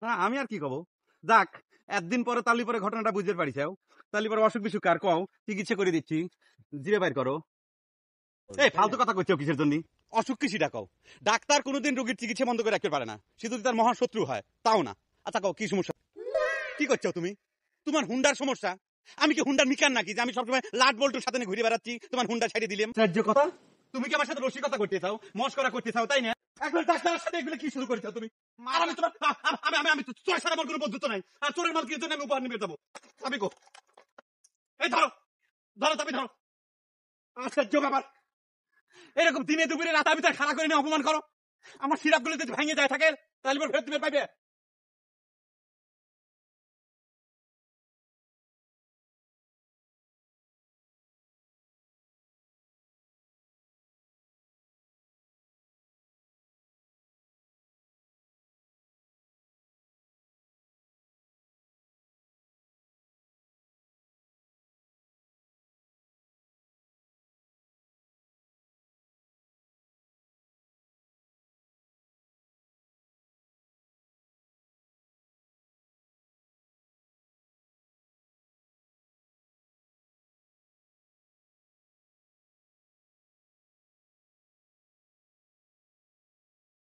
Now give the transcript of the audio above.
আমি আর কি কব, যাক একদিন পরে তালি পরে ঘটনাটা বুঝতে পারিছাও, তালি পরে অসুখ বিসুখ কার কও, চিকিৎসা করে দিচ্ছি, জিরে বাইর করো। এই ফালতু কথা কইছো কিসের জন্য? অসুখ কি সেটা কও। ডাক্তার কোনোদিন রোগীর চিকিৎসা বন্ধ করে রাখতে পারে না, সে যদি তার মহা শত্রু হয় তাও না। আচ্ছা কও কি সমস্যা, কি করছো তুমি? তোমার হুন্ডার সমস্যা? আমি কি হুন্ডার মিকান নাকি যে আমি সবসময় লাট বল্টুর সাথে ঘুরে বেড়াচ্ছি, তোমার হুন্ডা ছাড়িয়ে দিলাম? ন্যায্য কথা। তুমি কি আমার সাথে রসিকতা করতে চাও, মস্করা করতে চাও, তাই না? একবার ডাক্তারের সাথে এগুলো কি শুরু করেছো তুমি? আর আমি তোমার আমি চোরের সাথে আমার কোনো বন্ধুত্ব নাই, আর চোরের মাল কি জন্য আমি উপহার নিয়ে যাবো? আমি গো, এই ধরো ধরো, তুমি ধরো। আশ্চর্য ব্যাপার, এরকম দিনে দুপুরে রাত আমি তার খাড়া করে নিয়ে অপমান করো। আমার সিরাপ গুলো যদি ভেঙে যায় থাকে তাহলে ফেরত তুমি পাইবে।